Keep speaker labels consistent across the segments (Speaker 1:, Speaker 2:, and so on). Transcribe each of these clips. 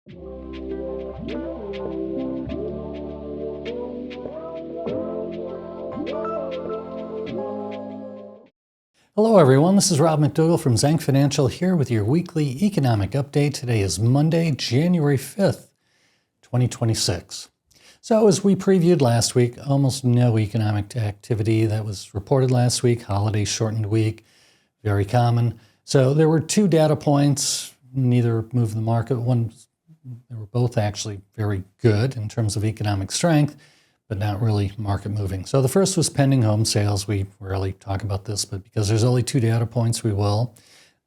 Speaker 1: Hello everyone, this is Rob McDougall from Zhang Financial here with your weekly economic update. Today is Monday, January 5th, 2026. So as we previewed last week, almost no economic activity that was reported last week, holiday shortened week, very common. So there were two data points, neither moved the market. They were both actually very good in terms of economic strength, but not really market moving. So the first was pending home sales. We rarely talk about this, but because there's only two data points, we will.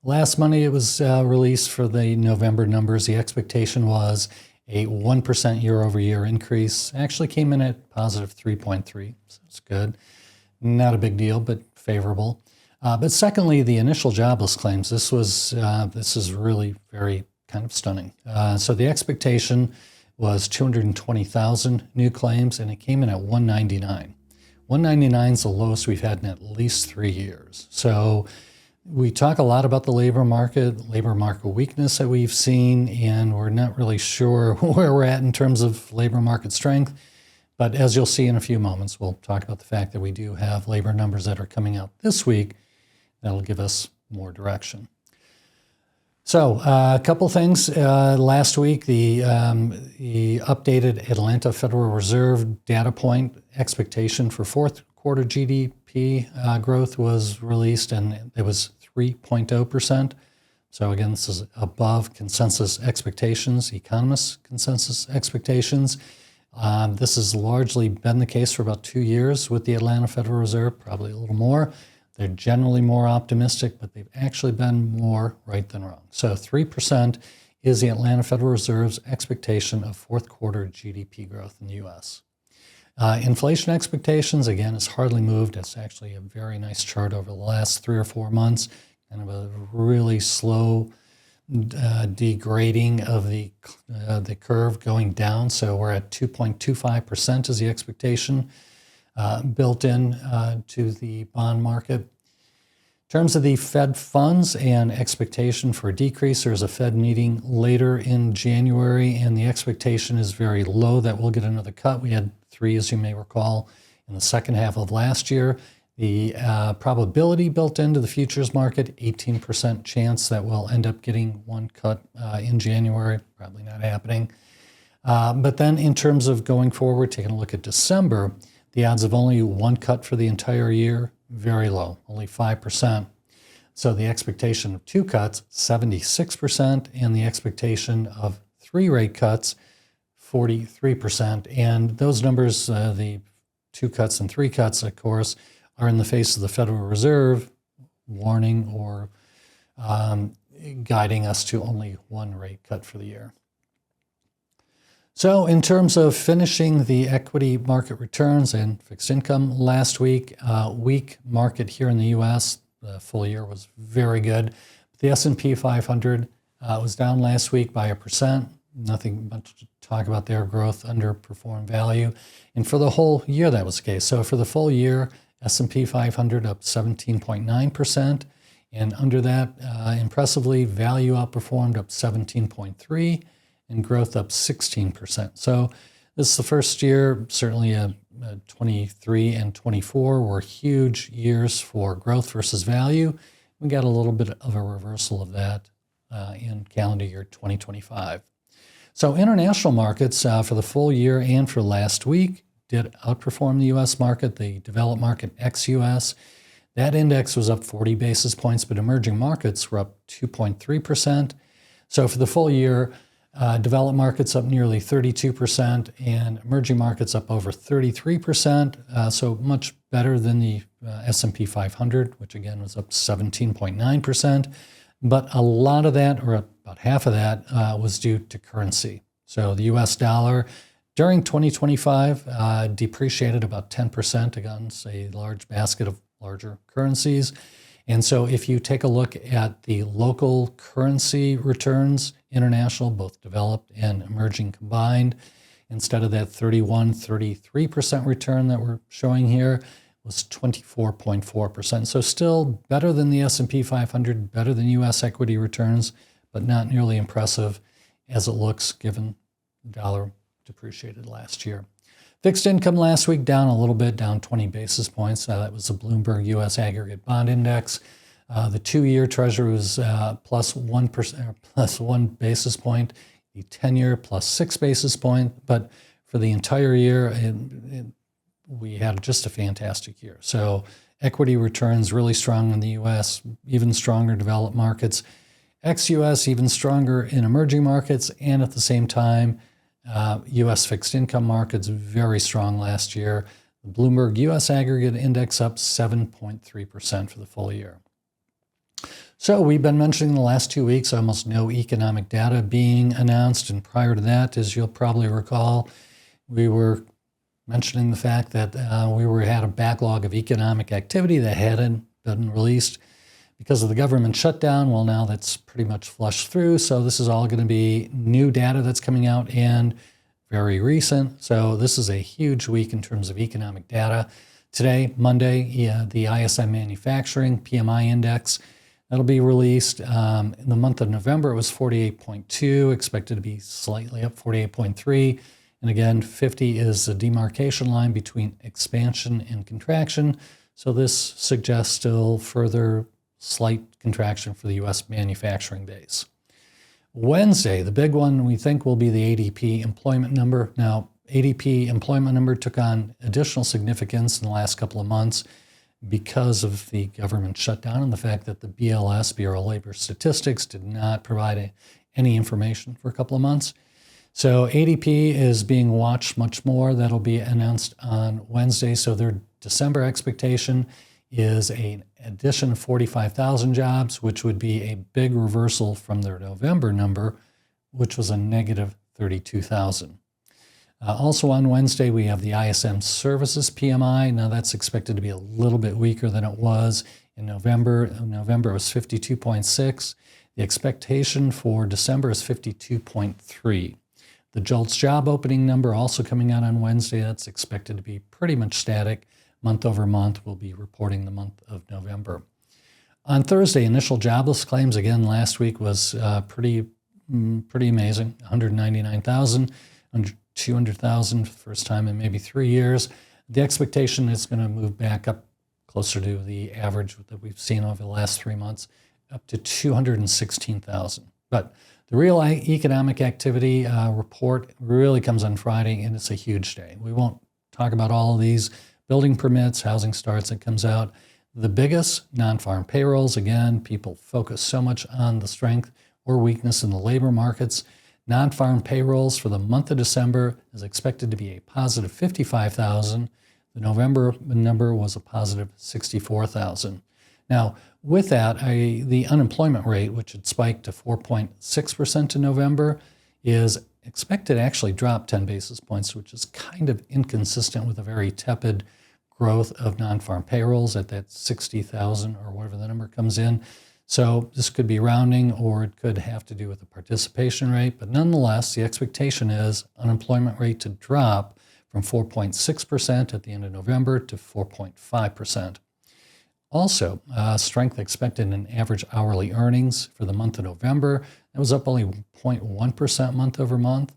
Speaker 1: Last Monday, it was released for the November numbers. The expectation was a 1% year-over-year increase. Actually came in at positive 3.3, so it's good. Not a big deal, but favorable. But secondly, the initial jobless claims. This is really very kind of stunning. So the expectation was 220,000 new claims, and it came in at 199. 199 is the lowest we've had in at least 3 years. So we talk a lot about the labor market weakness that we've seen, and we're not really sure where we're at in terms of labor market strength. But as you'll see in a few moments, we'll talk about the fact that we do have labor numbers that are coming out this week that'll give us more direction. So a couple things. Last week, the updated Atlanta Federal Reserve data point expectation for fourth quarter GDP growth was released, and it was 3.0%. So again, this is above consensus expectations, economists' consensus expectations. This has largely been the case for about 2 years with the Atlanta Federal Reserve, probably a little more. They're generally more optimistic, but they've actually been more right than wrong. So 3% is the Atlanta Federal Reserve's expectation of fourth quarter GDP growth in the U.S. Inflation expectations, again, has hardly moved. It's actually a very nice chart over the last 3 or 4 months, kind of a really slow degrading of the curve going down. So we're at 2.25% is the expectation built in to the bond market. In terms of the Fed funds and expectation for a decrease, there's a Fed meeting later in January, and the expectation is very low that we'll get another cut. We had 3, as you may recall, in the second half of last year. The probability built into the futures market, 18% chance that we'll end up getting one cut in January, probably not happening. But then in terms of going forward, taking a look at December, the odds of only one cut for the entire year, very low, only 5%. So the expectation of 2 cuts, 76%, and the expectation of 3 rate cuts, 43%. And those numbers, the 2 cuts and 3 cuts, of course, are in the face of the Federal Reserve warning or guiding us to only 1 rate cut for the year. So in terms of finishing the equity market returns and fixed income last week, weak market here in the U.S. The full year was very good. The S&P 500 was down last week by 1%. Nothing much to talk about there. Growth underperformed value. And for the whole year, that was the case. So for the full year, S&P 500 up 17.9%. And under that, impressively, value outperformed up 17.3%. And growth up 16%. So this is the first year, certainly 23 and 24 were huge years for growth versus value. We got a little bit of a reversal of that in calendar year 2025. So international markets for the full year and for last week did outperform the U.S. market, the developed market ex-U.S. That index was up 40 basis points, but emerging markets were up 2.3%. So for the full year, developed markets up nearly 32% and emerging markets up over 33%, so much better than the S&P 500, which again was up 17.9%. But a lot of that, or about half of that, was due to currency. So the U.S. dollar during 2025 depreciated about 10% against a large basket of larger currencies. And so if you take a look at the local currency returns, international, both developed and emerging combined, instead of that 33% return that we're showing here, was 24.4%. So still better than the S&P 500, better than U.S. equity returns, but not nearly impressive as it looks given the dollar depreciated last year. Fixed income last week down a little bit, down 20 basis points. That was the Bloomberg U.S. Aggregate Bond Index. The 2-year Treasury was plus 1%, plus 1 basis point. The 10-year plus 6 basis point. But for the entire year, we had just a fantastic year. So equity returns really strong in the U.S., even stronger developed markets. Ex-U.S. even stronger in emerging markets, and at the same time, U.S. fixed income markets very strong last year. The Bloomberg U.S. Aggregate Index up 7.3% for the full year. So we've been mentioning the last 2 weeks almost no economic data being announced, and prior to that, as you'll probably recall, we were mentioning the fact that we had a backlog of economic activity that hadn't been released because of the government shutdown. Well, now that's pretty much flushed through, so this is all going to be new data that's coming out and very recent. So this is a huge week in terms of economic data. Today, Monday, the ISM Manufacturing PMI Index, that'll be released. In the month of November, it was 48.2, expected to be slightly up, 48.3. And again, 50 is the demarcation line between expansion and contraction. So this suggests still further slight contraction for the U.S. manufacturing base. Wednesday, the big one we think will be the ADP employment number. Now, ADP employment number took on additional significance in the last couple of months because of the government shutdown and the fact that the BLS, Bureau of Labor Statistics, did not provide any information for a couple of months. So ADP is being watched much more. That'll be announced on Wednesday. So their December expectation is an addition of 45,000 jobs, which would be a big reversal from their November number, which was a negative 32,000. Also on Wednesday, we have the ISM Services PMI. Now that's expected to be a little bit weaker than it was in November. In November, it was 52.6. The expectation for December is 52.3. The JOLTS job opening number also coming out on Wednesday. That's expected to be pretty much static. Month over month, we'll be reporting the month of November. On Thursday, initial jobless claims, again, last week was pretty amazing. 199,000, 200,000 for the first time in maybe 3 years. The expectation is going to move back up closer to the average that we've seen over the last 3 months, up to 216,000. But the real economic activity report really comes on Friday, and it's a huge day. We won't talk about all of these. Building permits, housing starts, it comes out. The biggest, non-farm payrolls. Again, people focus so much on the strength or weakness in the labor markets. Non-farm payrolls for the month of December is expected to be a positive 55,000. The November number was a positive 64,000. Now, with that, the unemployment rate, which had spiked to 4.6% in November, is expected to actually drop 10 basis points, which is kind of inconsistent with a very tepid growth of non-farm payrolls at that 60,000 or whatever the number comes in. So this could be rounding, or it could have to do with the participation rate. But nonetheless, the expectation is unemployment rate to drop from 4.6% at the end of November to 4.5%. Also, strength expected in average hourly earnings for the month of November. That was up only 0.1% month over month.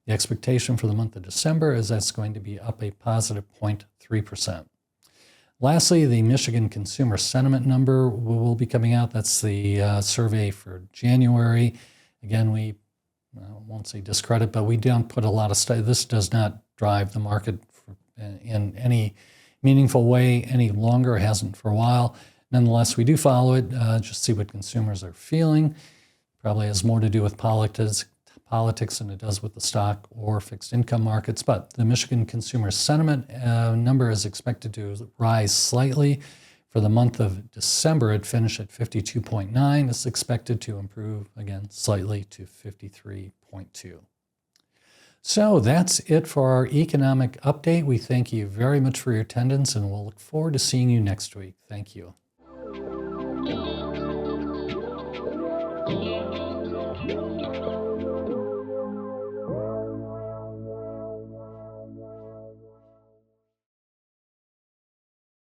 Speaker 1: The expectation for the month of December is that's going to be up a positive 0.3%. Lastly, the Michigan Consumer Sentiment number will be coming out. That's the survey for January. Again, we won't say discredit, but we don't put a lot of study. This does not drive the market in any meaningful way any longer. It hasn't for a while. Nonetheless, we do follow it, just see what consumers are feeling. Probably has more to do with politics than it does with the stock or fixed income markets. But the Michigan Consumer Sentiment number is expected to rise slightly. For the month of December, it finished at 52.9. It's expected to improve again slightly to 53.2. So that's it for our economic update. We thank you very much for your attendance, and we'll look forward to seeing you next week. Thank you.